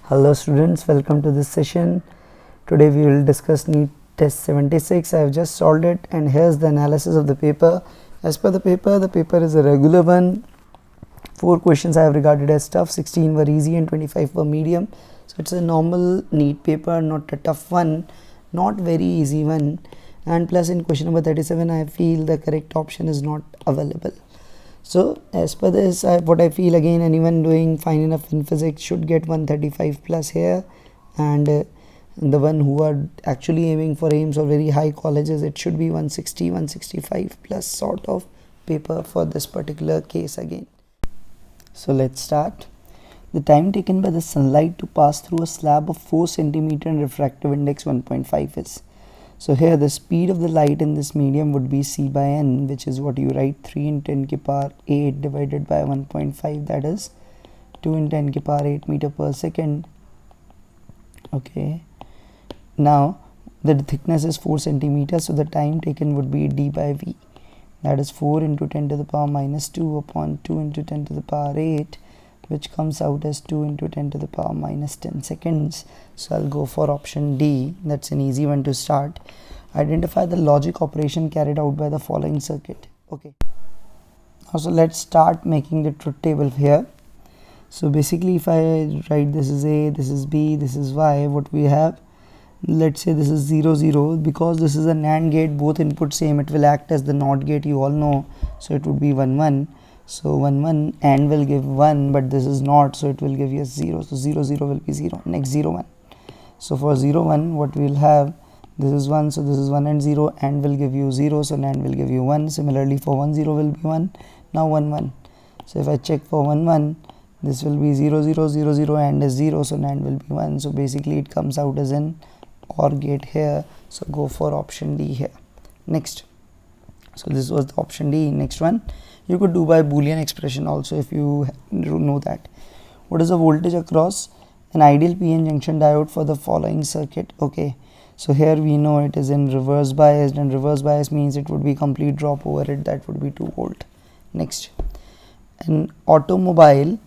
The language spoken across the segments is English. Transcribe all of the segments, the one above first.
Hello students, welcome to this session. Today we will discuss NEET test 76. I have just solved it and here's the analysis of the paper. As per the paper is a regular one. 4 questions I have regarded as tough, 16 were easy and 25 were medium. So it's a normal NEET paper, not a tough one, not very easy one. And plus in question number 37 I feel the correct option is not available. So as per this, what I feel, again anyone doing fine enough in physics should get 135 plus here, and the one who are actually aiming for AIIMS or very high colleges, it should be 160 165 plus sort of paper for this particular case again. So let's start. The time taken by the sunlight to pass through a slab of 4 cm and refractive index 1.5 is. So here the speed of the light in this medium would be c by n, which is what you write 3 in 10 ki power 8 divided by 1.5, that is 2 in 10 ki power 8 meter per second. Okay, now the thickness is 4 centimeters, so the time taken would be d by v, that is 4 into 10 to the power minus 2 upon 2 into 10 to the power 8, which comes out as 2 into 10 to the power minus 10 seconds. So I'll go for option D. That's an easy one to start. Identify the logic operation carried out by the following circuit. Okay, now so let's start making the truth table here. So basically if I write this is A, this is B, this is Y, what we have, let's say this is 0 0, because this is a NAND gate, both inputs same, it will act as the NOT gate, you all know, so it would be 1 1. So 1 1 AND will give 1, but this is not, so it will give you 0. So 0 0 will be 0. Next 0 1. So for 0 1, what we will have, this is 1, so this is 1 and 0. AND will give you 0, so NAND will give you 1. Similarly for 1 0 will be 1. Now 1 1. So if I check for 1 1, this will be 0 0 0 0, AND is 0, so NAND will be 1. So basically it comes out as an OR gate here. So go for option D here. Next. So this was the option D. Next one, you could do by Boolean expression also if you know that. What is the voltage across an ideal PN junction diode for the following circuit? Okay, so here we know it is in reverse biased, and reverse bias means it would be complete drop over it, that would be 2 volt. Next, an automobile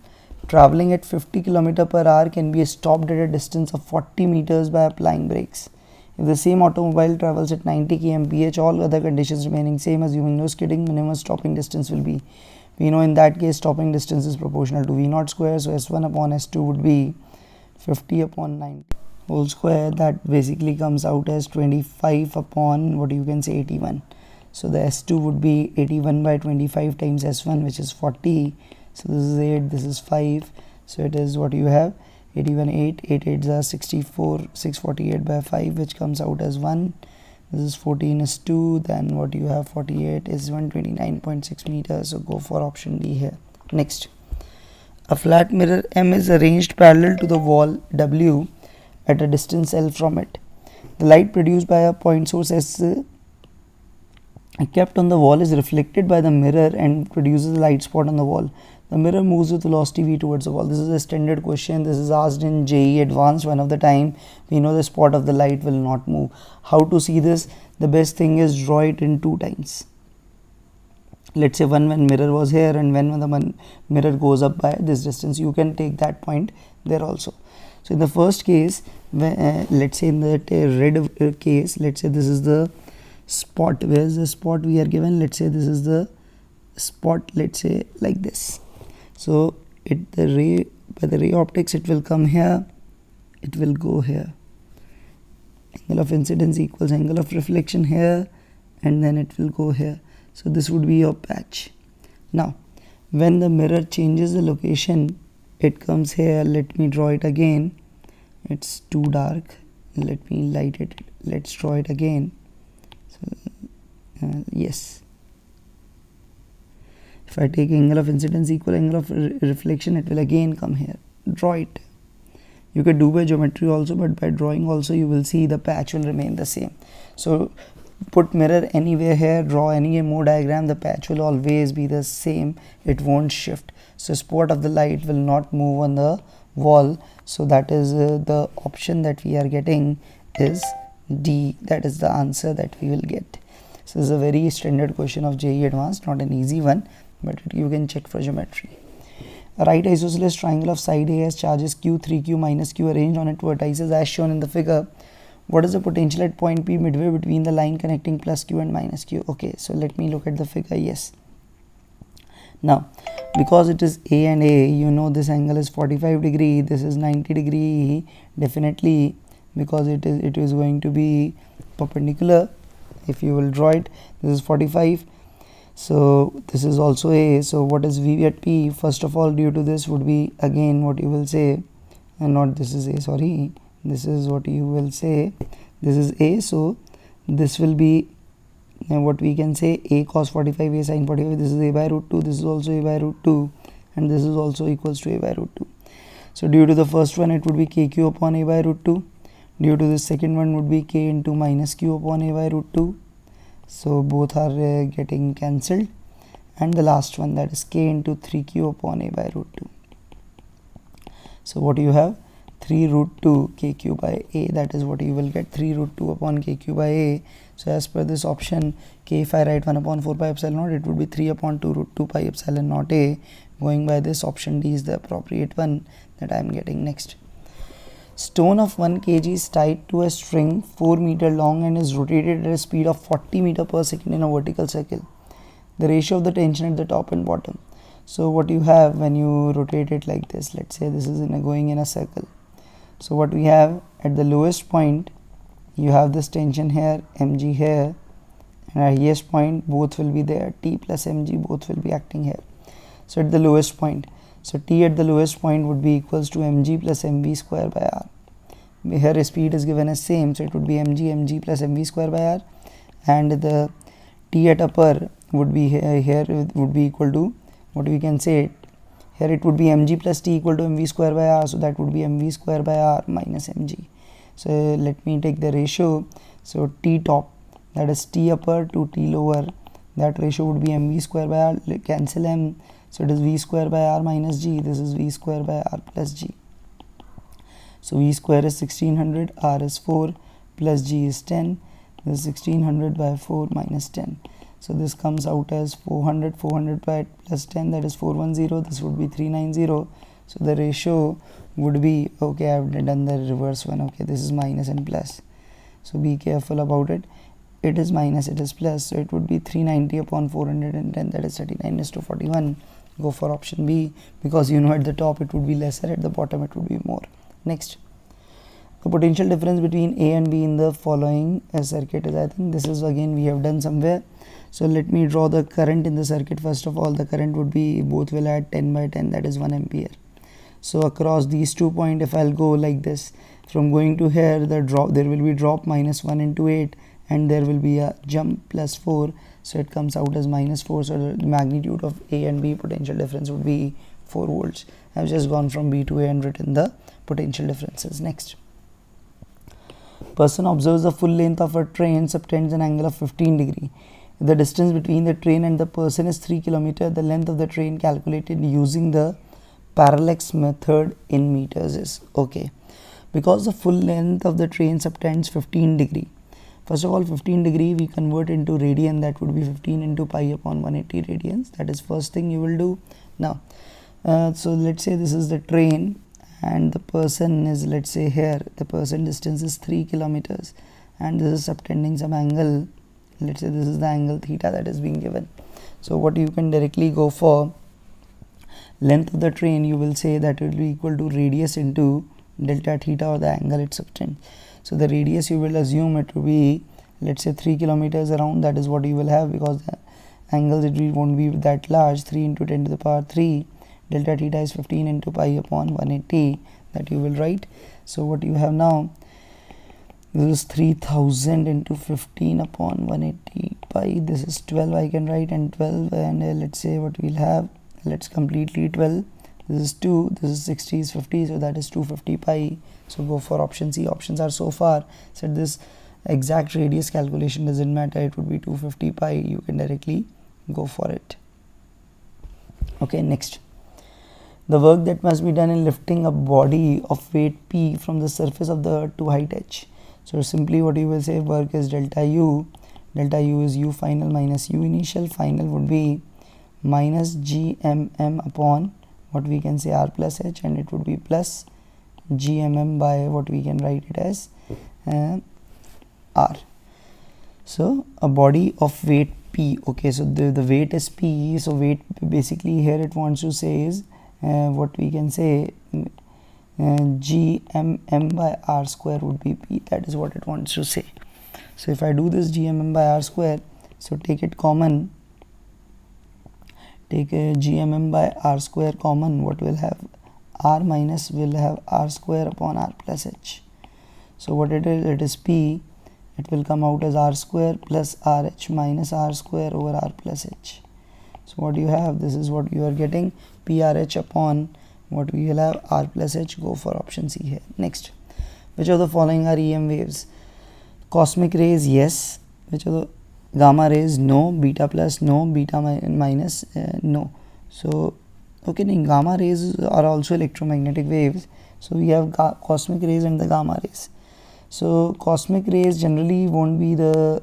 traveling at 50 km per hour can be stopped at a distance of 40 meters by applying brakes. If the same automobile travels at 90 kmph, all other conditions remaining same, assuming no skidding, minimum stopping distance will be, we know in that case stopping distance is proportional to V0 square, so S1 upon S2 would be 50 upon 90 whole square, that basically comes out as 25 upon what you can say 81. So the S2 would be 81 by 25 times S1, which is 40. So this is 8, this is 5, so it is what you have 81 8 8 8 is 64, 648 by 5, which comes out as 1. This is 14 is 2, then what you have 48 is 129.6 meters. So go for option D here. Next, a flat mirror M is arranged parallel to the wall W at a distance L from it. The light produced by a point source S kept on the wall is reflected by the mirror and produces a light spot on the wall. The mirror moves with velocity v towards the wall. This is a standard question. This is asked in JEE Advanced one of the time. We know the spot of the light will not move. How to see this? The best thing is draw it in 2 times. Let's say when mirror was here, and when the mirror goes up by this distance, you can take that point there also. So in the first case, let's say in the red case, let's say this is the spot. Where is the spot we are given? Let's say this is the spot, let's say like this. So by the ray optics, it will come here, it will go here. Angle of incidence equals angle of reflection here, and then it will go here. So this would be your patch. Now when the mirror changes the location, it comes here. Let me draw it again. It's too dark. Let me light it. Let's draw it again. So yes, if I take angle of incidence equal angle of reflection, it will again come here. Draw it. You could do by geometry also, but by drawing also you will see the patch will remain the same. So put mirror anywhere here, draw any Moore diagram, the patch will always be the same, it won't shift. So spot of the light will not move on the wall. So that is the option that we are getting is D. That is the answer that we will get. So this is a very standard question of JEE Advanced, not an easy one, but you can check for geometry. A right isosceles triangle of side A has charges q, 3q minus q arranged on its vertices as shown in the figure. What is the potential at point P midway between the line connecting plus q and minus q? Okay, so let me look at the figure. Yes. Now, because it is A and A, you know this angle is 45 degree, this is 90 degree, definitely, because it is going to be perpendicular. If you will draw it, this is 45. So this is also A. So what is V at P? First of all, due to this would be, again, what you will say, and not this is A, sorry, this is what you will say, this is A. So this will be what we can say, A cos 45, A sin 45. This is A by root 2, this is also A by root 2, and this is also equals to A by root 2. So due to the first one, it would be KQ upon A by root 2. Due to the second one would be K into minus Q upon A by root 2. So both are getting cancelled, and the last one, that is K into 3Q upon A by root 2. So what you have, 3 root 2 KQ by A, that is what you will get, 3 root 2 upon KQ by A. So as per this option, K, if I write 1 upon 4 pi epsilon naught, it would be 3 upon 2 root 2 pi epsilon naught A. Going by this, option D is the appropriate one that I am getting next. Stone of 1 kg is tied to a string 4 meter long and is rotated at a speed of 40 meter per second in a vertical circle. The ratio of the tension at the top and bottom. So what you have when you rotate it like this, let's say this is going in a circle. So what we have at the lowest point, you have this tension here, mg here, and at highest point both will be there, T plus mg, both will be acting here. So at the lowest point, so T at the lowest point would be equals to mg plus mv square by r. Here speed is given as same, so it would be mg plus mv square by r, and the T at upper would be here would be equal to, what we can say, here it would be mg plus T equal to mv square by r, so that would be mv square by r minus mg. So let me take the ratio. So T top, that is T upper to T lower, that ratio would be mv square by r, cancel m, so it is v square by r minus g, this is v square by r plus g. So v square is 1600, r is 4, plus g is 10, this is 1600 by 4 minus 10. So this comes out as 400 by plus 10, that is 410, this would be 390. So the ratio would be, okay, I have done the reverse one, okay, this is minus and plus. So be careful about it. It is minus, it is plus, so it would be 390 upon 410, that is 39:41. Go for option B, because you know at the top it would be lesser, at the bottom it would be more. Next, the potential difference between A and B in the following circuit is, I think this is again we have done somewhere. So let me draw the current in the circuit. First of all, the current would be, both will add 10 by 10, that is 1 ampere. So across these 2 points, if I'll go like this, from going to here, the drop, there will be drop minus 1 into 8, and there will be a jump plus 4, so it comes out as minus 4. So the magnitude of A and B potential difference would be 4 volts. I've just gone from B to A and written the potential differences. Next, person observes the full length of a train subtends an angle of 15 degree. If the distance between the train and the person is 3 km, the length of the train calculated using the parallax method in meters is, okay, because the full length of the train subtends 15 degree. First of all, 15 degree we convert into radian, that would be 15 into pi upon 180 radians. That is first thing you will do. Now, so let's say this is the train and the person is, let's say here, the person distance is 3 kilometers and this is subtending some angle. Let's say this is the angle theta that is being given. So what you can directly go for, length of the train, you will say that it will be equal to radius into delta theta, or the angle it subtends. So the radius you will assume it will be, let's say 3 kilometers around, that is what you will have, because the angles it won't be that large. 3 into 10 to the power 3, delta theta is 15 into pi upon 180, that you will write. So what you have now, this is 3000 into 15 upon 180 pi, this is 12 I can write, and 12, and let's say what we'll have, let's completely 12, this is 2, this is 60 is 50, so that is 250 pi. So go for option C. Options are so far, so this exact radius calculation doesn't matter, it would be 250 pi, you can directly go for it. Okay, next, the work that must be done in lifting a body of weight P from the surface of the earth to height h. So simply what you will say, work is delta U is U final minus U initial. Final would be minus GMM upon what we can say r plus h, and it would be plus gmm by what we can write it as r. So a body of weight p, okay, so the weight is p, so weight basically here it wants to say is what we can say gmm by r square would be p, that is what it wants to say. So if I do this gmm by r square, so take it common, take a gmm by r square common, what will have r minus will have r square upon r plus h. So what it is p, it will come out as r square plus rh minus r square over r plus h. So what you have, this is what you are getting, prh upon what we will have r plus h. Go for option C here. Next, which of the following are EM waves? Cosmic rays, yes. Which of the gamma rays? No. Beta plus? No. Beta minus? No. So okay, gamma rays are also electromagnetic waves. So we have cosmic rays and the gamma rays. So cosmic rays generally won't be the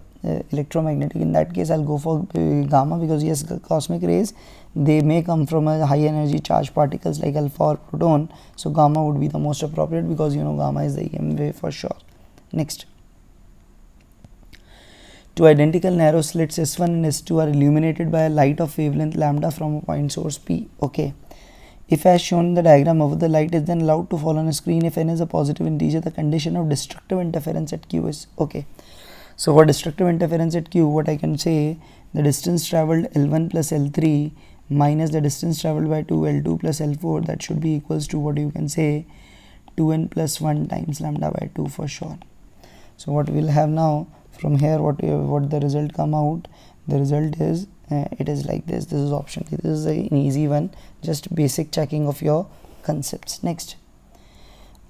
electromagnetic. In that case I'll go for gamma, because yes, cosmic rays, they may come from a high energy charged particles like alpha or proton, so gamma would be the most appropriate, because you know gamma is the EM wave for sure. Next, two identical narrow slits S1 and S2 are illuminated by a light of wavelength lambda from a point source P. Okay, if as shown in the diagram above, the light is then allowed to fall on a screen if n is a positive integer, the condition of destructive interference at q is. Okay, so for destructive interference at q, what I can say, the distance traveled L1 plus L3 minus the distance traveled by 2 L2 plus L4, that should be equals to what you can say 2n plus 1 times lambda by 2 for sure. So what we'll have now from here, what the result come out, the result is it is like this. This is option D. This is an easy one, just basic checking of your concepts. Next,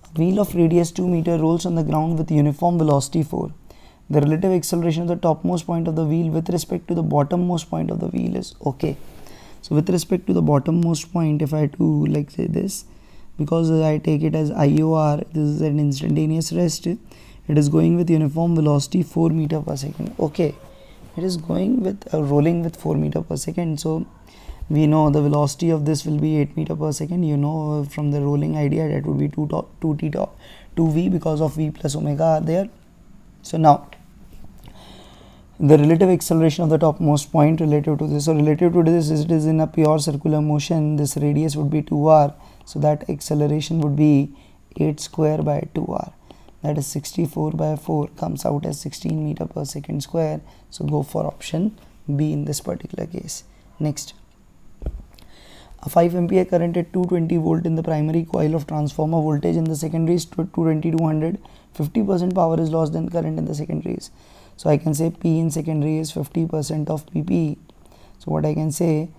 a wheel of radius 2 meter rolls on the ground with uniform velocity 4. The relative acceleration of the topmost point of the wheel with respect to the bottommost point of the wheel is. Okay, so with respect to the bottommost point, if I do like say this, because I take it as IOR, this is an instantaneous rest, it is going with uniform velocity 4 meter per second. Okay, it is going with rolling with 4 meter per second, so we know the velocity of this will be 8 meter per second. You know from the rolling idea that would be 2v, because of v plus omega are there. So now the relative acceleration of the topmost point relative to this, so relative to this, it is in a pure circular motion, this radius would be 2r, so that acceleration would be 8 square by 2r, that is 64 by 4, comes out as 16 meter per second square. So go for option B in this particular case. Next, a 5 ampere current at 220 volt in the primary coil of transformer, voltage in the secondary is 220/200, 50% power is lost in current in the secondaries. So I can say P in secondary is 50% of PP. So what I can say,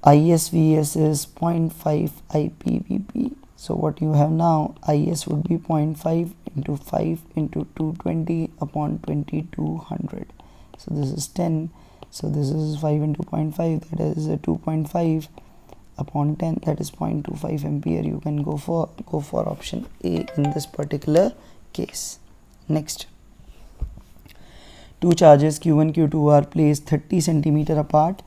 ISVS is 0.5 IPVP. So what you have now, IS would be 0.5 into 5 into 220 upon 2200. So this is 10. So this is 5 into 0.5, that is 2.5 upon 10, that is 0.25 ampere. You can go for option A in this particular case. Next, two charges Q1 Q2 are placed 30 centimeter apart.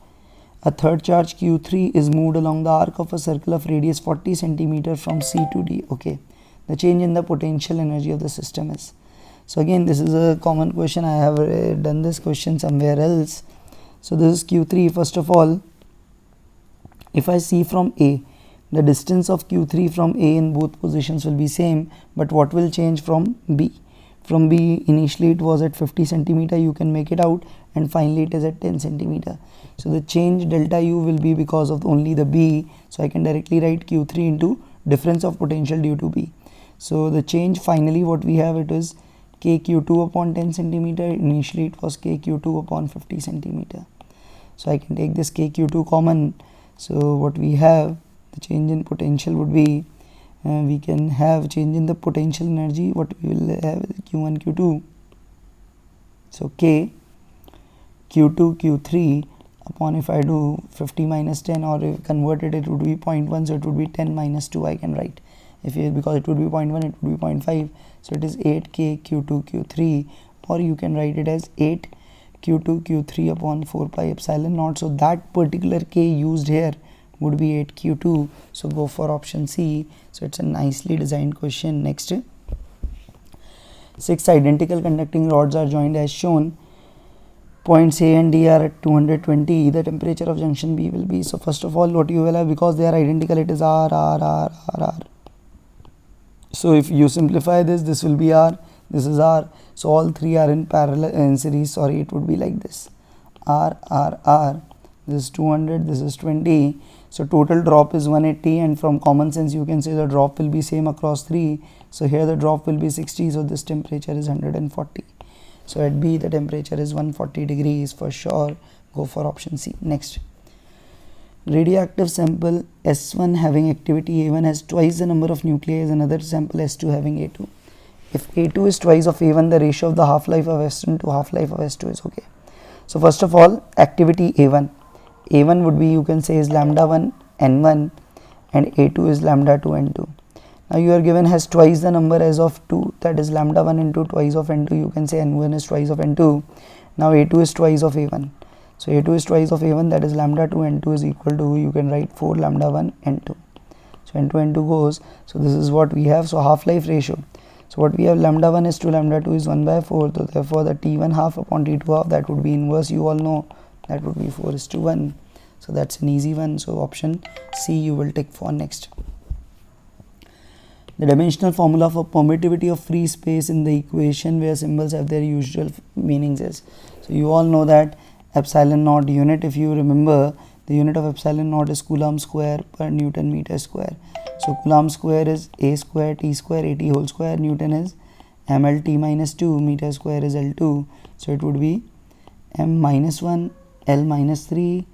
A third charge Q3 is moved along the arc of a circle of radius 40 centimeter from C to D. Okay, the change in the potential energy of the system is. So again, this is a common question. I have done this question somewhere else. So this is Q3. First of all, if I see from A, the distance of Q3 from A in both positions will be same, but what will change from B? From B, initially it was at 50 centimeter, you can make it out, and finally it is at 10 centimeter. So the change delta U will be because of only the B. So I can directly write Q3 into difference of potential due to B. So the change finally what we have, it is KQ2 upon 10 centimeter. Initially it was KQ2 upon 50 centimeter. So I can take this KQ2 common. So what we have, the change in potential would be, we can have change in the potential energy. What we will have is Q1 Q2. So K Q2 Q3 upon, if I do 50 minus 10, or if converted it would be 0.1, so it would be 10 minus 2 I can write. If you, because it would be 0.1, it would be 0.5, so it is 8K Q2 Q3, or you can write it as 8 Q2 Q3 upon 4 pi epsilon naught. So that particular K used here would be 8q2. So go for option C. So it's a nicely designed question. Next, 6 identical conducting rods are joined as shown. Points A and D are at 220. The temperature of junction B will be. So first of all, what you will have, because they are identical, it is R, R, R, R, R. So if you simplify this, this will be R, this is R. So all three are in parallel, in series. Sorry, it would be like this: R, R, R. This is 200, this is 20. So total drop is 180, and from common sense you can say the drop will be same across 3. So here the drop will be 60, so this temperature is 140. So at B the temperature is 140 degrees for sure. Go for option C. Next, radioactive sample S1 having activity A1 has twice the number of nuclei as another sample S2 having A2. If A2 is twice of A1, the ratio of the half-life of S1 to half-life of S2 is okay. So first of all, activity A1 would be, you can say, is lambda 1 N1, and A2 is lambda 2 N2. Now you are given has twice the number as of 2, that is lambda 1 into twice of N2. You can say N1 is twice of N2. Now A2 is twice of A1. So A2 is twice of A1, that is lambda 2 N2 is equal to, you can write 4 lambda 1 N2. So N2 N2 goes. So this is what we have. So half-life ratio. So what we have, lambda 1 is to lambda 2 is 1 by 4. So therefore the T1 half upon T2 half, that would be inverse. You all know that would be 4:1. So that's an easy one. So option C you will take for. Next, the dimensional formula for permittivity of free space in the equation where symbols have their usual meanings is. So you all know that epsilon naught unit, if you remember, the unit of epsilon naught is Coulomb square per Newton meter square. So Coulomb square is A square T square AT whole square. Newton is mLT minus 2. Meter square is L2. So it would be m minus 1 L minus 3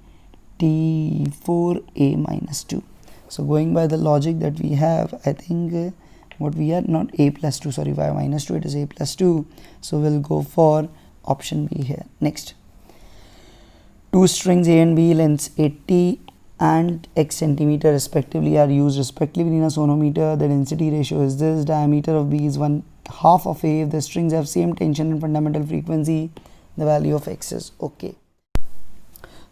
T4 A minus 2. So going by the logic that we have, I think what we are, not A plus 2, sorry, y minus 2, it is A plus 2. So we'll go for option B here. Next, two strings A and B lengths 80 and x centimeter respectively are used respectively in a sonometer. The density ratio is this. Diameter of B is 1/2 of A. If the strings have same tension and fundamental frequency, the value of x is okay.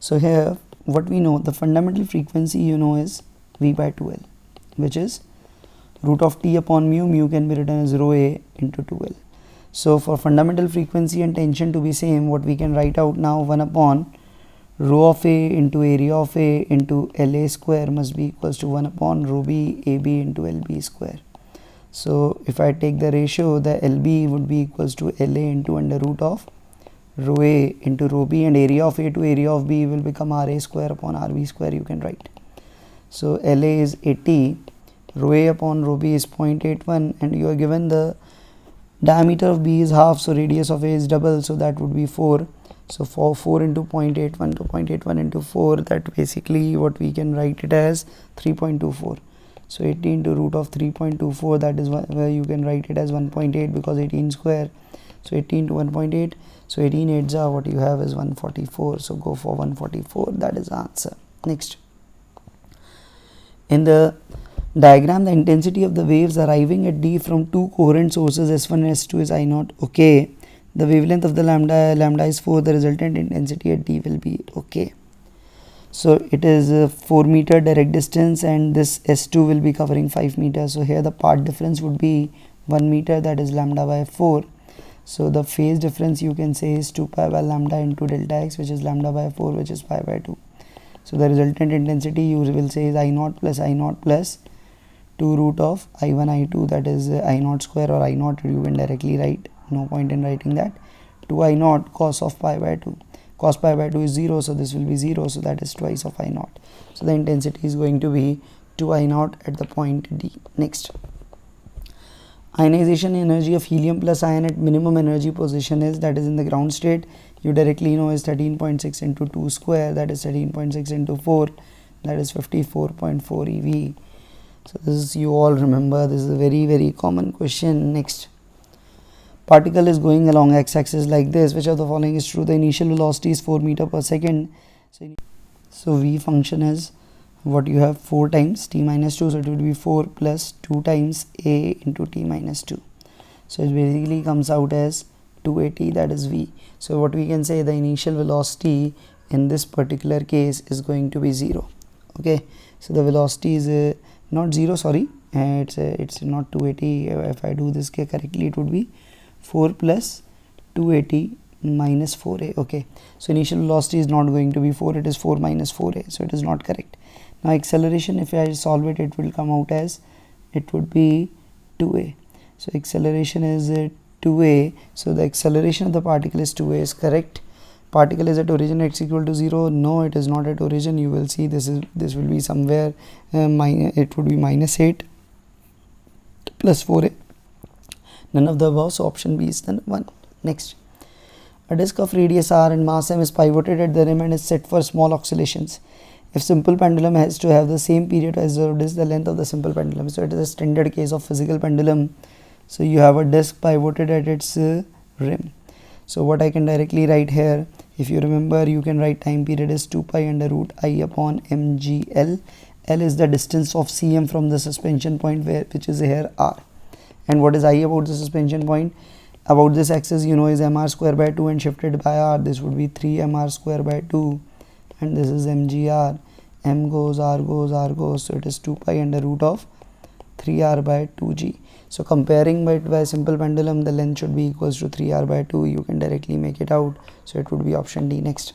So here what we know, the fundamental frequency you know is V by 2L, which is root of T upon mu. Mu can be written as rho A into 2L. So for fundamental frequency and tension to be same, what we can write out now, 1 upon rho of A into area of A into LA square must be equals to 1 upon rho B AB into LB square. So if I take the ratio, the LB would be equals to LA into under root of rho A into rho B, and area of A to area of B will become RA square upon RB square, you can write. So LA is 80, rho A upon rho B is 0.81, and you are given the diameter of B is half, so radius of A is double, so that would be 4. So for 4 into 0.81 to 0.81 into 4, that basically what we can write it as 3.24. So 80 into root of 3.24, that is where you can write it as 1.8 because 18 square. So 18 to 1.8, so 18 8s are, what you have is 144. So go for 144, that is the answer. Next, in the diagram, the intensity of the waves arriving at D from two coherent sources S1 and S2 is I0. Okay. The wavelength of the lambda is 4. The resultant intensity at D will be okay. So it is 4 meter direct distance, and this S2 will be covering 5 meters. So here the path difference would be 1 meter, that is lambda by 4. So the phase difference you can say is 2 pi by lambda into delta x, which is lambda by 4, which is pi by 2. So the resultant intensity you will say is I0 plus 2 root of I1 I2, that is I0 square, or I0 you can directly write, no point in writing that, 2 I0 cos of pi by 2. Cos pi by 2 is 0, so this will be 0, so that is twice of I0. So the intensity is going to be 2 I0 at the point D. Next, ionization energy of helium plus ion at minimum energy position is, that is in the ground state, you directly know is 13.6 into 2 square, that is 13.6 into 4, that is 54.4 eV. So this is, you all remember, this is a very common question. Next, particle is going along x-axis like this. Which of the following is true? The initial velocity is 4 meter per second. So V function is what you have, 4 times t minus 2, so it will be 4 plus 2 times a into t minus 2. So it basically comes out as 280, that is V. So what we can say, the initial velocity in this particular case is going to be 0. Okay, so the velocity is not 0, sorry, it's not 280. If I do this correctly, it would be 4 plus 280 minus 4a. Okay, so initial velocity is not going to be 4, it is 4 minus 4a, so it is not correct. Now acceleration, if I solve it, it will come out as, it would be 2a. So acceleration is 2a, so the acceleration of the particle is 2a is correct. Particle is at origin, x equal to 0. No, it is not at origin. You will see this will be somewhere it would be minus 8 plus 4a. None of the above, so option B is the one. Next, a disk of radius r and mass m is pivoted at the rim and is set for small oscillations. If simple pendulum has to have the same period as the disk, the length of the simple pendulum. So it is a standard case of physical pendulum. So you have a disk pivoted at its rim. So what I can directly write here, if you remember, you can write time period is 2 pi under root I upon mgl. L is the distance of cm from the suspension point, which is here r. And what is I about the suspension point? About this axis, you know, is mr square by 2 and shifted by r. This would be 3 mr square by 2, and this is mgr. M goes, r goes, r goes. So it is 2 pi under root of 3r by 2g. So comparing by simple pendulum, the length should be equals to 3r by 2. You can directly make it out. So it would be option D. Next,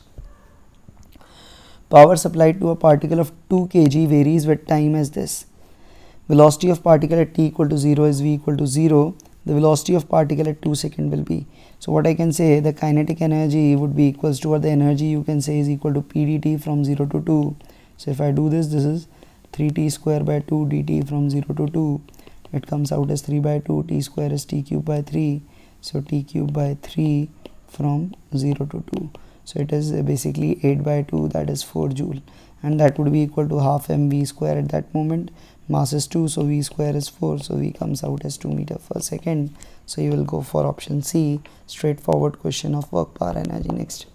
power supplied to a particle of 2 kg varies with time as this. Velocity of particle at t equal to 0 is v equal to 0. The velocity of particle at 2 seconds will be. So what I can say, the kinetic energy would be equals to, or the energy you can say is equal to p dt from 0 to 2. So if I do this, this is 3t square by 2 dt from 0 to 2. It comes out as 3 by 2, t square is t cube by 3. So t cube by 3 from 0 to 2. So it is basically 8 by 2, that is 4 joule. And that would be equal to half mv square at that moment. Mass is 2, so v square is 4. So v comes out as 2 meter per second. So you will go for option C, straightforward question of work power energy. Next,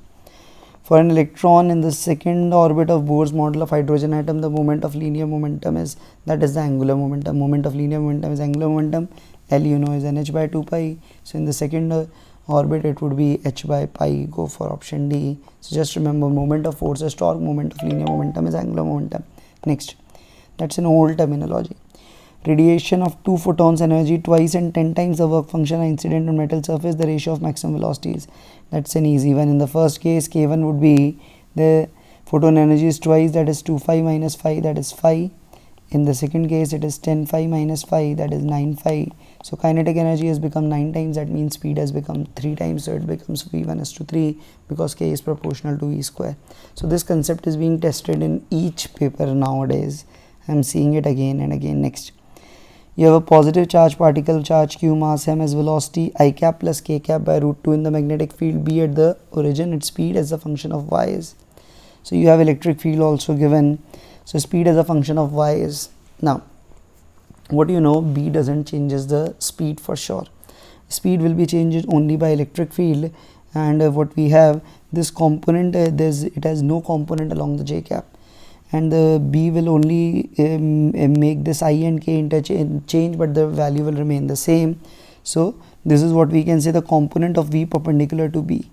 for an electron in the second orbit of Bohr's model of hydrogen atom, the moment of linear momentum is, that is the angular momentum. Moment of linear momentum is angular momentum. L, you know, is nh by 2 pi. So in the second orbit, it would be h by pi. Go for option D. So just remember, moment of force is torque, moment of linear momentum is angular momentum. Next, that's an old terminology. Radiation of 2 photons energy twice and 10 times the work function are incident on metal surface. The ratio of maximum velocities. That's an easy one. In the first case, K1 would be the photon energy is twice, that is 2 phi minus phi, that is phi. In the second case, it is 10 phi minus phi, that is 9 phi. So kinetic energy has become 9 times, that means speed has become 3 times, so it becomes v1:3 because k is proportional to v square. So this concept is being tested in each paper nowadays. I am seeing it again and again. Next, you have a positive charge particle, charge q, mass m, as velocity I cap plus k cap by root 2 in the magnetic field B at the origin. Its speed as a function of y is. So you have electric field also given. So speed as a function of y is. Now, what you know, B doesn't changes the speed for sure. Speed will be changed only by electric field, and what we have, this component, it has no component along the j cap. And the B will only make this I and K interchange, but the value will remain the same. So this is what we can say, the component of V perpendicular to B,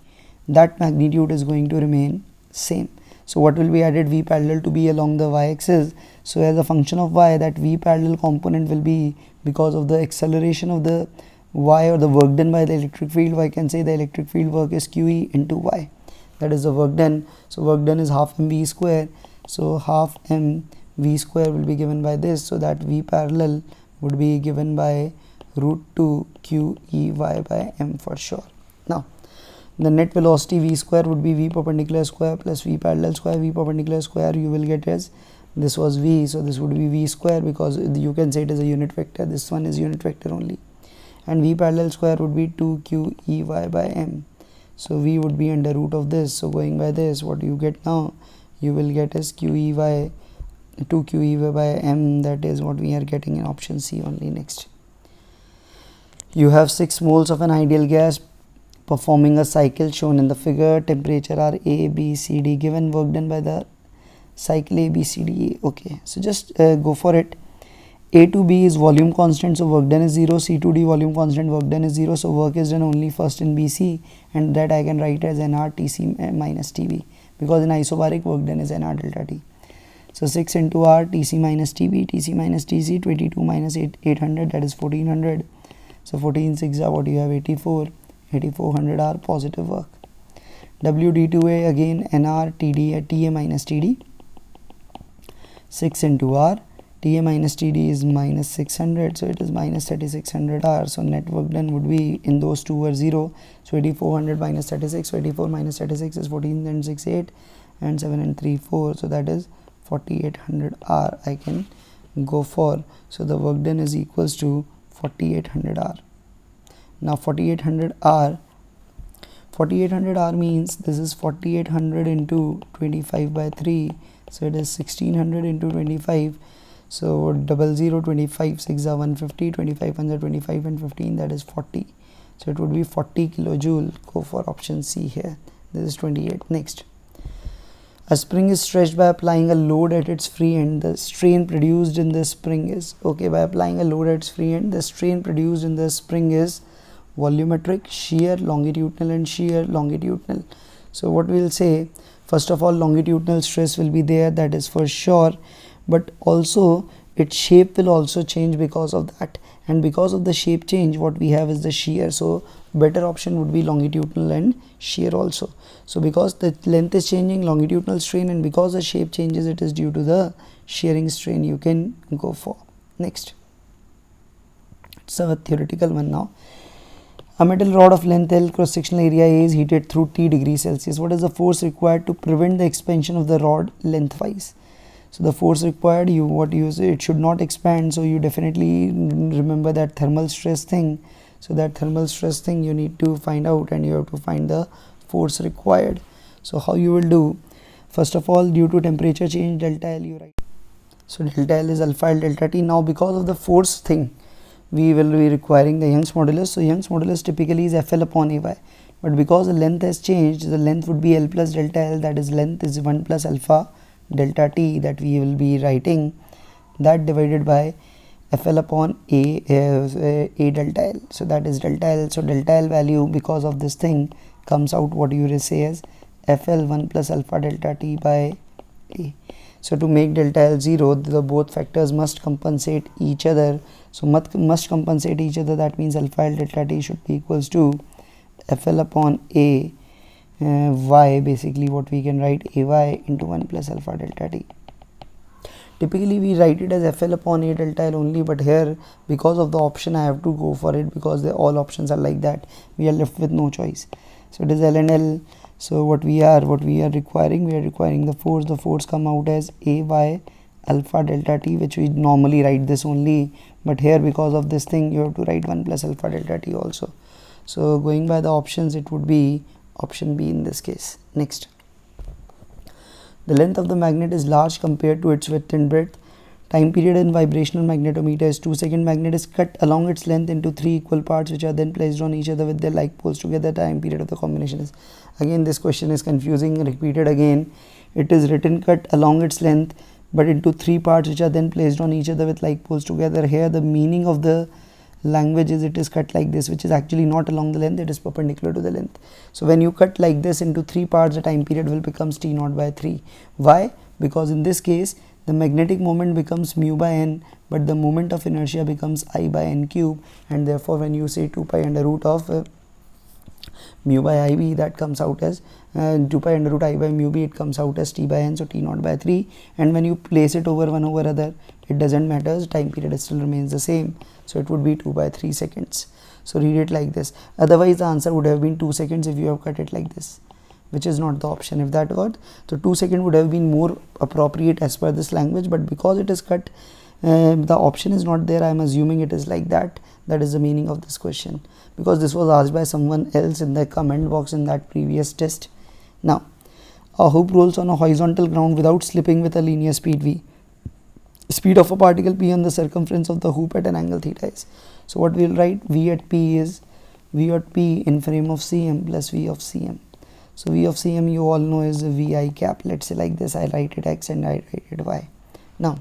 that magnitude is going to remain same. So what will be added? V parallel to B along the y-axis. So as a function of y, that V parallel component will be, because of the acceleration of the y or the work done by the electric field, I can say the electric field work is QE into y. That is the work done. So work done is half mv square. So half mv square will be given by this, so that V parallel would be given by root 2 QEY by m for sure. Now, the net velocity V square would be V perpendicular square plus V parallel square. V perpendicular square you will get as, this was V, so this would be V square, because you can say it is a unit vector. This one is unit vector only. And V parallel square would be 2 QEY by m. So V would be under root of this. So going by this, what you get now, you will get as QEY 2 QEY by m. That is what we are getting in option C only. Next, you have 6 moles of an ideal gas performing a cycle shown in the figure. Temperature are A, B, C, D. Given work done by the cycle A, B, C, D, A. Okay, so just go for it. A to B is volume constant, so work done is 0. C to D, volume constant, work done is 0. So work is done only first in BC, and that I can write as nR Tc minus Tb, because in isobaric work done is nR delta T. So 6 into r, Tc minus Tb, Tc minus Tc, 22 minus 800, that is 1400. So 14 6 are what you have, 84, 8400 r, positive work. WD2A again, NR, TD, TA minus TD, 6 into r, TA minus TD is minus 600, so it is minus 3600 r. So net work done would be, in those two were 0, so 8400 minus 36, so 84 minus 36 is 14 and 6 8, and 7 and 3 4, so that is 4800 r I can go for. So the work done is equals to 4800 r. Now 4800 r means this is 4800 into 25 by 3, so it is 1600 into 25. So 00, 25 6 are 150, 25 1 are 25, and 15, that is 40. So it would be 40 kilojoule. Go for option C here. This is 28. Next, a spring is stretched by applying a load at its free end. The strain produced in the spring is, okay, by applying a load at its free end, the strain produced in the spring is volumetric, shear longitudinal, and shear longitudinal. So what we will say, first of all, longitudinal stress will be there, that is for sure, but also its shape will also change because of that, and because of the shape change, what we have is the shear. So better option would be longitudinal and shear also. So because the length is changing, longitudinal strain, and because the shape changes, it is due to the shearing strain, you can go for. Next, it's a theoretical one now. A metal rod of length L, cross-sectional area A is heated through T degrees Celsius. What is the force required to prevent the expansion of the rod lengthwise? So the force required, it should not expand, so you definitely remember that thermal stress thing. So that thermal stress thing you need to find out, and you have to find the force required. So how you will do, first of all, due to temperature change, delta L you write. So delta L is alpha L delta T. Now because of the force thing, we will be requiring the Young's modulus. So Young's modulus typically is FL upon AY, but because the length has changed, the length would be L plus delta L, that is length is 1 plus alpha delta T, that we will be writing, that divided by FL upon A delta L. So that is delta L. So delta L value, because of this thing, comes out what you will say as FL 1 plus alpha delta T by A. So to make delta L 0, the both factors must compensate each other. So must compensate each other, that means alpha L delta T should be equals to FL upon A y, basically what we can write, AY into 1 plus alpha delta T. Typically we write it as FL upon A delta L only, but here because of the option I have to go for it, because all options are like that, we are left with no choice. So it is L and L. So what we are requiring, the force come out as AY alpha delta T, which we normally write this only, but here because of this thing you have to write 1 plus alpha delta T also. So going by the options, it would be option B in this case. Next, the length of the magnet is large compared to its width and breadth. Time period in vibrational magnetometer is 2 seconds. Magnet is cut along its length into 3 equal parts, which are then placed on each other with their like poles together. Time period of the combination is, again this question is confusing, repeated again. It is written cut along its length but into 3 parts, which are then placed on each other with like poles together. Here the meaning of the language is it is cut like this, which is actually not along the length, it is perpendicular to the length. So when you cut like this into 3 parts, the time period will become T0 by 3. Why? Because in this case the magnetic moment becomes mu by n, but the moment of inertia becomes I by n cube, and therefore when you say 2 pi under root of mu by IB, that comes out as 2 pi under root I by mu b, it comes out as T by n, so T0 by 3, and when you place it over 1 over other, it doesn't matter, time period still remains the same, so it would be 2 by 3 seconds. So read it like this, otherwise the answer would have been 2 seconds if you have cut it like this, which is not the option. If that were, so 2 seconds would have been more appropriate as per this language, but because it is cut, the option is not there. I am assuming it is like that. That is the meaning of this question, because this was asked by someone else in the comment box in that previous test. Now, a hoop rolls on a horizontal ground without slipping with a linear speed v. Speed of a particle p on the circumference of the hoop at an angle theta is. So what we will write, v at p is v at p in frame of cm plus v of cm. So v of cm you all know is vi cap. Let's say like this, I write it x and I write it y. Now,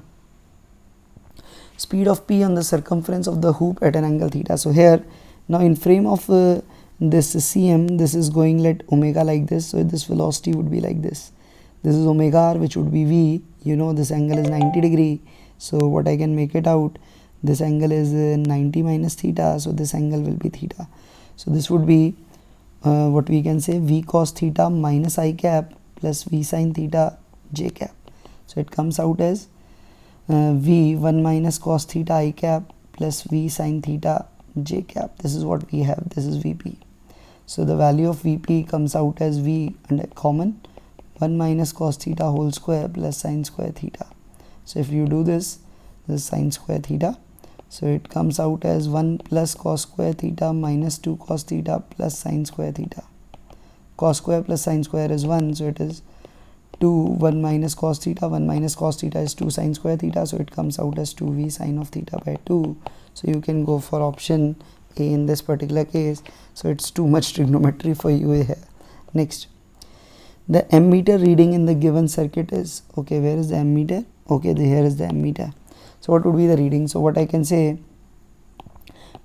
speed of p on the circumference of the hoop at an angle theta. So here, now in frame of this cm, this is going let omega like this, so this velocity would be like this. This is omega r, which would be V. You know this angle is 90 degree. So what I can make it out, this angle is 90 minus theta, so this angle will be theta. So this would be what we can say, V cos theta minus I cap plus V sin theta j cap. So it comes out as V 1 minus cos theta I cap plus V sin theta j cap. This is what we have, this is Vp. So the value of Vp comes out as V under common 1 minus cos theta whole square plus sin square theta. So if you do this is sin square theta. So it comes out as 1 plus cos square theta minus 2 cos theta plus sin square theta. Cos square plus sin square is 1, so it is 2, 1 minus cos theta, 1 minus cos theta is 2 sin square theta, so it comes out as 2v sin of theta by 2. So you can go for option A in this particular case. So it's too much trigonometry for you here. Next, the ammeter reading in the given circuit is, okay, where is the ammeter? Okay, here is the ammeter. So what would be the reading? So what I can say,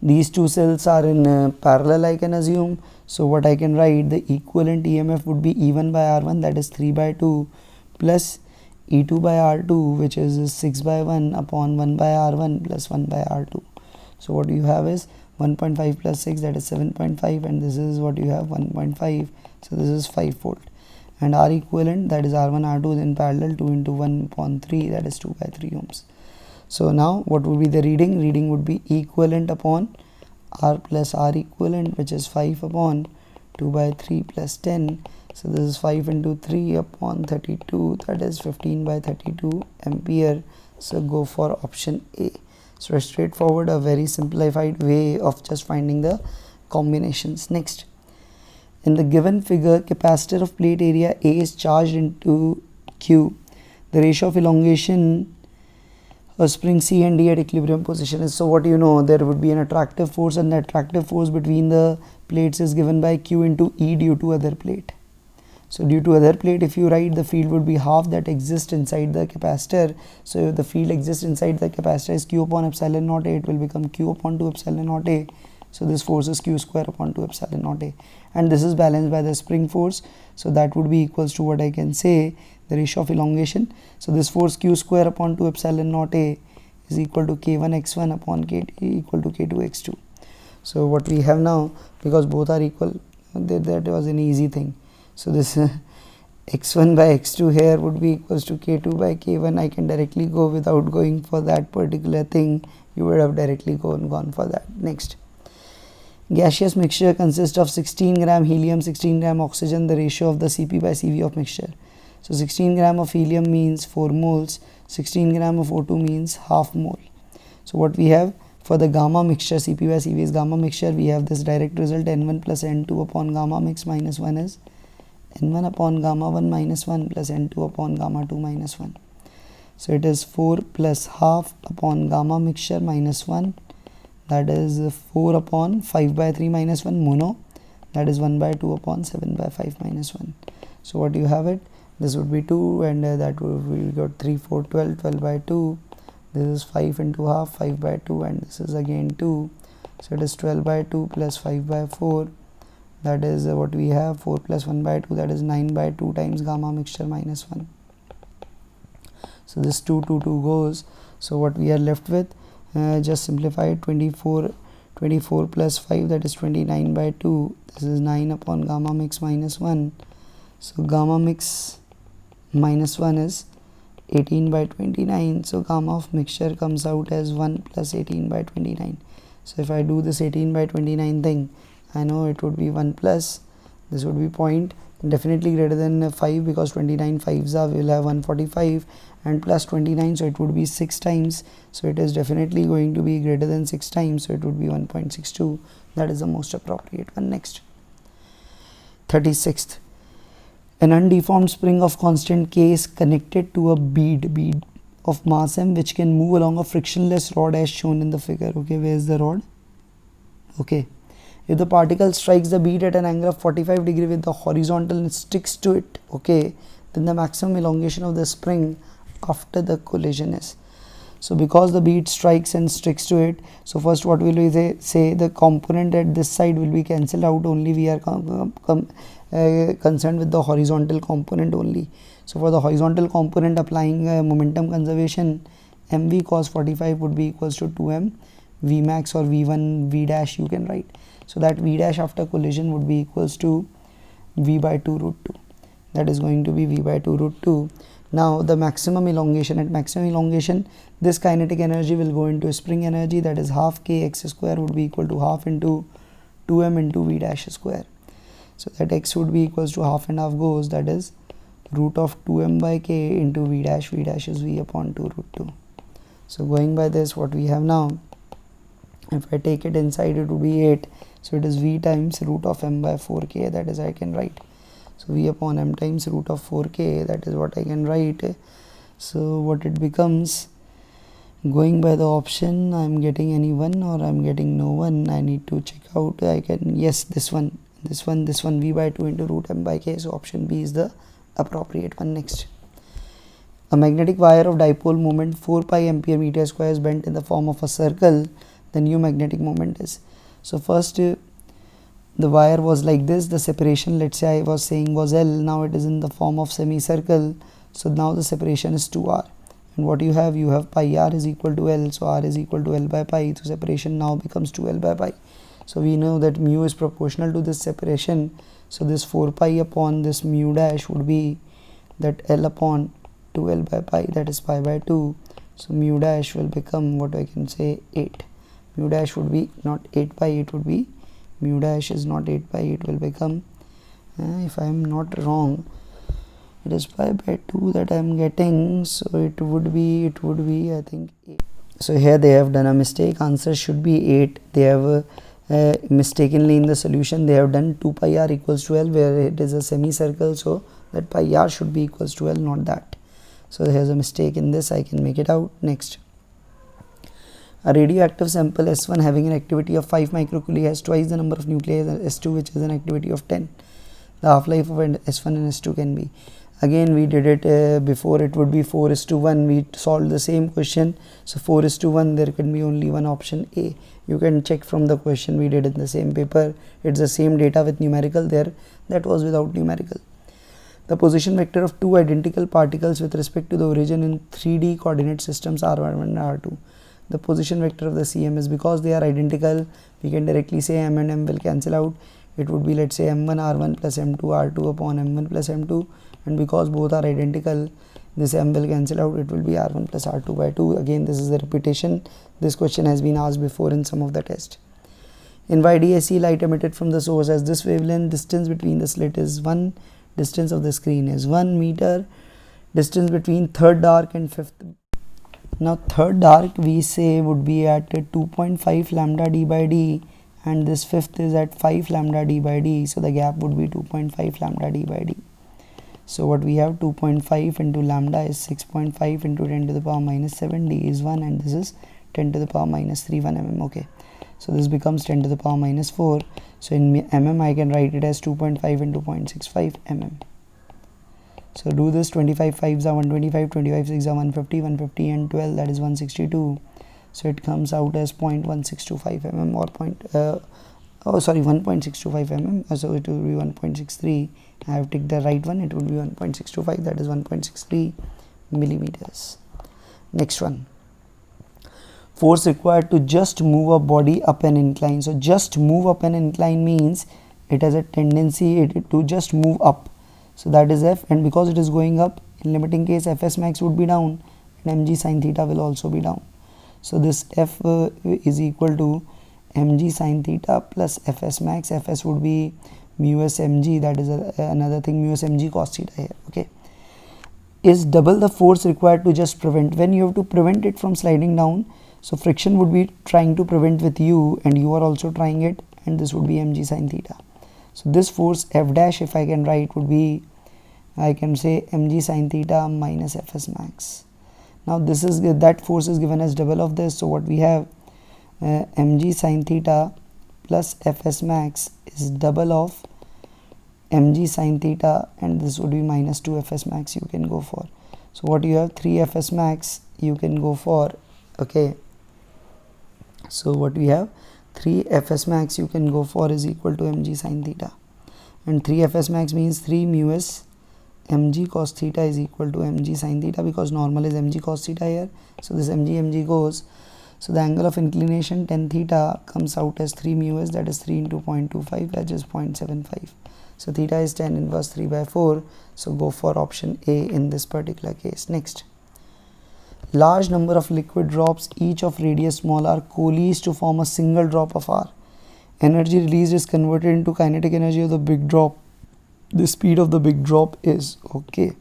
these two cells are in parallel, I can assume. So what I can write, the equivalent EMF would be E1 by R1, that is 3 by 2, plus E2 by R2, which is 6 by 1 upon 1 by R1 plus 1 by R2. So what you have is 1.5 plus 6, that is 7.5, and this is what you have, 1.5. So this is 5 volt. And R equivalent, that is R1 R2 is in parallel, 2 into 1 upon 3, that is 2 by 3 ohms. So now what would be the reading? Reading would be equivalent upon R plus R equivalent, which is 5 upon 2 by 3 plus 10. So this is 5 into 3 upon 32, that is 15 by 32 ampere. So go for option A. So a straightforward, a very simplified way of just finding the combinations. Next, in the given figure, capacitor of plate area A is charged into Q. The ratio of elongation spring C and D at equilibrium position is, so what you know, there would be an attractive force, and the attractive force between the plates is given by Q into E due to other plate. So due to other plate, if you write, the field would be half that exists inside the capacitor. So if the field exists inside the capacitor is Q upon epsilon naught A, it will become Q upon 2 epsilon naught A. So this force is Q square upon 2 epsilon naught A, and this is balanced by the spring force. So that would be equals to what I can say, the ratio of elongation. So this force Q square upon 2 epsilon naught A is equal to K1 x1 upon Kt equal to K2 x2. So what we have now, because both are equal, that was an easy thing. So this x1 by x2 here would be equals to K2 by K1. I can directly go without going for that particular thing. You would have directly gone for that. Next, gaseous mixture consists of 16 gram helium, 16 gram oxygen, the ratio of the Cp by Cv of mixture. So 16 gram of helium means 4 moles, 16 gram of O2 means half mole. So what we have for the gamma mixture, Cp by Cv is gamma mixture, we have this direct result, N1 plus N2 upon gamma mix minus 1 is N1 upon gamma 1 minus 1 plus N2 upon gamma 2 minus 1. So it is 4 plus half upon gamma mixture minus 1, that is 4 upon 5 by 3 minus 1 mono, that is 1 by 2 upon 7 by 5 minus 1. So what you have it, this would be 2, and that would we got 3, 4, 12, 12 by 2. This is 5 into half, 5 by 2, and this is again 2. So it is 12 by 2 plus 5 by 4. That is what we have, 4 plus 1 by 2, that is 9 by 2 times gamma mixture minus 1. So this 2 goes. So what we are left with, just simplify it, 24 plus 5, that is 29 by 2. This is 9 upon gamma mix minus 1. So gamma mix minus 1 is 18 by 29. So gamma of mixture comes out as 1 plus 18 by 29. So if I do this 18 by 29 thing, I know it would be 1 plus, this would be point, definitely greater than 5, because 29 5s are, we will have 145, and plus 29, so it would be 6 times. So it is definitely going to be greater than 6 times, so it would be 1.62. That is the most appropriate one. Next, 36th, an undeformed spring of constant K is connected to a bead of mass m, which can move along a frictionless rod as shown in the figure. Okay, where is the rod? Okay, if the particle strikes the bead at an angle of 45 degree with the horizontal and sticks to it, okay, then the maximum elongation of the spring after the collision is. So because the bead strikes and sticks to it, so first what will we say, the component at this side will be cancelled out, only we are concerned with the horizontal component only. So for the horizontal component, applying momentum conservation, mv cos 45 would be equals to 2m v max or v1 v dash you can write. So that v dash after collision would be equals to v by 2 root 2. That is going to be v by 2 root 2. Now the maximum elongation, at maximum elongation this kinetic energy will go into spring energy, that is half k x square would be equal to half into 2m into v dash square. So that x would be equals to half and half goes, that is root of 2m by k into v dash is v upon 2 root 2. So going by this, what we have now, if I take it inside, it would be 8. So it is v times root of m by 4k, that is I can write. So v upon m times root of 4k, that is what I can write. So what it becomes, going by the option, I am getting any one or I am getting no one. I need to check out. I can, yes, this one, v by 2 into root m by k. So option B is the appropriate one. Next, a magnetic wire of dipole moment 4 pi ampere meter square is bent in the form of a circle. The new magnetic moment is, so first the wire was like this, the separation, let's say I was saying was L, now it is in the form of semicircle. So now the separation is 2r, and what you have pi r is equal to L, so r is equal to L by pi, so separation now becomes 2L by pi. So we know that mu is proportional to this separation, so this 4 pi upon this mu dash would be that L upon 2L by pi, that is pi by 2. So mu dash will become, what I can say, 8. Mu dash would be not 8 pi, it would be, mu dash is not 8 pi, it will become, if I am not wrong, it is pi by 2 that I am getting, so it would be I think 8. So here they have done a mistake, answer should be 8. They have mistakenly in the solution they have done 2 pi r equals to L, where it is a semicircle, so that pi r should be equals to L, not that. So there is a mistake in this, I can make it out. Next, a radioactive sample S1 having an activity of 5 microcouli has twice the number of nuclei as S2, which is an activity of 10. The half-life of S1 and S2 can be, again we did it before, it would be 4:1. We solved the same question, so 4:1, there can be only one option A. You can check from the question we did in the same paper, it's the same data with numerical, there that was without numerical. The position vector of two identical particles with respect to the origin in 3D coordinate systems R1 and R2. The position vector of the CM is, because they are identical, we can directly say M and M will cancel out. It would be, let's say, M1 R1 plus M2 R2 upon M1 plus M2, and because both are identical, this M will cancel out, it will be R1 plus R2 by 2. Again, this is the repetition. This question has been asked before in some of the test. In YDSE, light emitted from the source has this wavelength, distance between the slit is 1, distance of the screen is 1 meter, distance between third dark and fifth. Now third dark we say would be at 2.5 lambda d by d, and this fifth is at 5 lambda d by d, so the gap would be 2.5 lambda d by d. So what we have, 2.5 into lambda is 6.5 into 10 to the power minus 7, d is 1, and this is 10 to the power minus 31 mm. Okay, so this becomes 10 to the power minus 4. So in mm I can write it as 2.5 into 0.65 mm. So do this, 25 5s are 125, 25 6 are 150, 150 and 12, that is 162. So it comes out as 0.1625 mm or 1.625 mm. So it will be 1.63. I have ticked the right one, it will be 1.625, that is 1.63 millimeters. Next one, force required to just move a body up an incline. So just move up an incline means it has a tendency to just move up. So that is F, and because it is going up, in limiting case Fs max would be down and mg sin theta will also be down. So this F is equal to mg sin theta plus Fs max. Fs would be mu s mg, that is another thing, mu s mg cos theta here. Okay, is double the force required to just prevent. When you have to prevent it from sliding down, so friction would be trying to prevent with you and you are also trying it, and this would be mg sin theta. So this force F dash, if I can write, would be, I can say mg sin theta minus Fs max. Now this is, that force is given as double of this, so what we have, mg sin theta plus Fs max is double of mg sin theta, and this would be minus 2 Fs max you can go for. So what you have, 3 Fs max you can go for. Okay, so what we have, 3 Fs max you can go for is equal to mg sin theta, and 3 Fs max means 3 mu s mg cos theta is equal to mg sin theta, because normal is mg cos theta here. So this mg goes. So the angle of inclination tan theta comes out as 3 mu s, that is 3 into 0.25, that is 0.75. So theta is tan inverse 3 by 4. So go for option A in this particular case. Next, large number of liquid drops, each of radius small r, coalesce to form a single drop of r. Energy released is converted into kinetic energy of the big drop. The speed of the big drop is okay.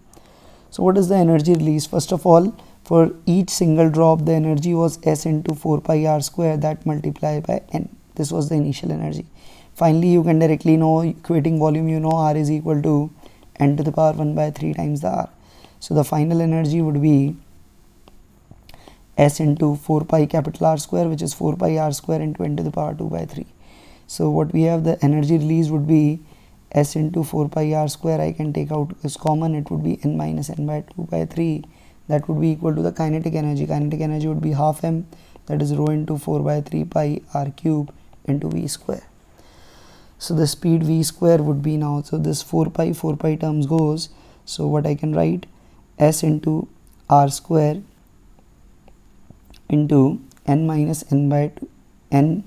So what is the energy release? First of all, for each single drop, the energy was s into 4 pi r square, that multiplied by n. This was the initial energy. Finally, you can directly know, equating volume, you know r is equal to n to the power 1 by 3 times the r. So the final energy would be s into 4 pi capital R square, which is 4 pi r square into n to the power 2 by 3. So what we have, the energy release would be s into 4 pi r square. I can take out as common, it would be n minus n by 2 by 3. That would be equal to the kinetic energy. Kinetic energy would be half m, that is rho into 4 by 3 pi r cube into v square. So the speed v square would be now, so this 4 pi terms goes. So what I can write, s into r square into n minus n by 2, n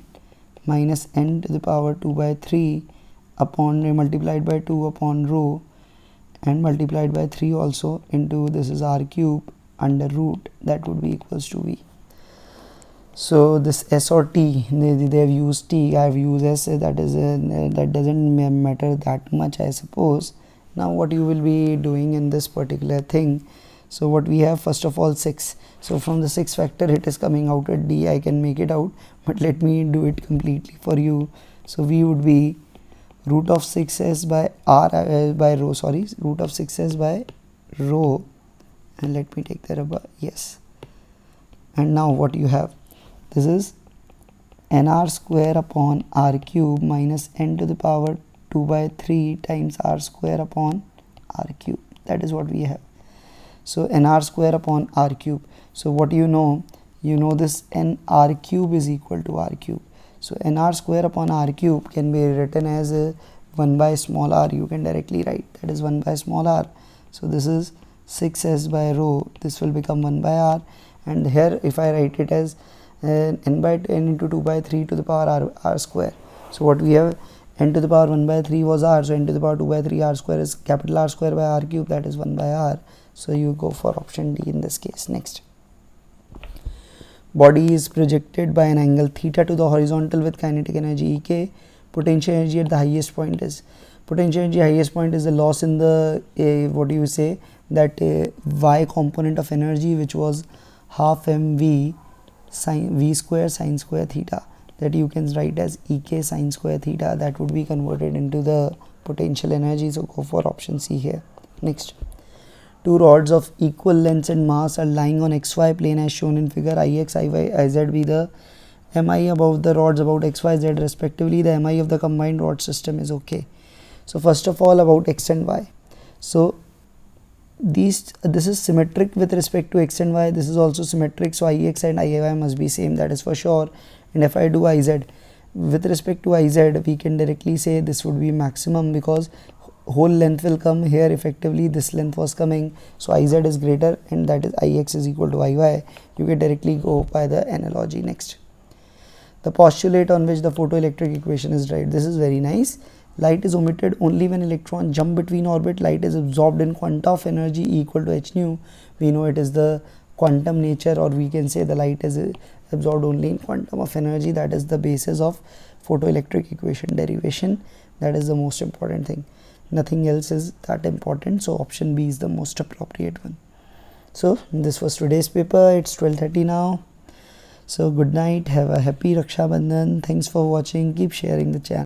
minus n to the power 2 by 3 upon multiplied by 2 upon rho, and multiplied by 3 also, into this is r cube under root, that would be equals to v. So this s or t, they have used t, I have used s, that is that doesn't matter that much, I suppose. Now what you will be doing in this particular thing, so what we have, first of all 6. So from the 6 factor it is coming out at d, I can make it out, but let me do it completely for you. So v would be root of 6s by r by rho, sorry, root of 6s by rho, and let me take the rubber, yes. And now what you have, this is nr square upon r cube minus n to the power 2 by 3 times r square upon r cube, that is what we have. So nr square upon r cube, so what you know this nr cube is equal to r cube. So nr square upon r cube can be written as 1 by small r, you can directly write, that is 1 by small r. So this is 6s by rho, this will become 1 by r, and here if I write it as n by n into 2 by 3 to the power r square. So what we have, n to the power 1 by 3 was r, so n to the power 2 by 3 r square is capital R square by r cube, that is 1 by r. So you go for option D in this case. Next, body is projected by an angle theta to the horizontal with kinetic energy Ek. Potential energy at the highest point is, potential energy highest point is the loss in the what do you say, that y component of energy, which was half mv sin v square sin square theta, that you can write as Ek sin square theta, that would be converted into the potential energy. So go for option C here. Next, two rods of equal length and mass are lying on xy plane as shown in figure. Ix, Iy, Iz be the mi above the rods about xyz respectively. The mi of the combined rod system is okay. So first of all, about x and y. So this is symmetric with respect to x and y, this is also symmetric, so Ix and Iy must be same, that is for sure. And if I do Iz, with respect to Iz, we can directly say this would be maximum, because whole length will come here, effectively this length was coming, so Iz is greater, and that is Ix is equal to Iy. You can directly go by the analogy. Next, the postulate on which the photoelectric equation is derived. This is very nice. Light is emitted only when electrons jump between orbit. Light is absorbed in quanta of energy equal to h nu. We know it is the quantum nature, or we can say the light is absorbed only in quantum of energy. That is the basis of photoelectric equation derivation. That is the most important thing. Nothing else is that important. So option B is the most appropriate one. So this was today's paper. It's 12:30 now. So good night. Have a happy Raksha Bandhan. Thanks for watching. Keep sharing the channel.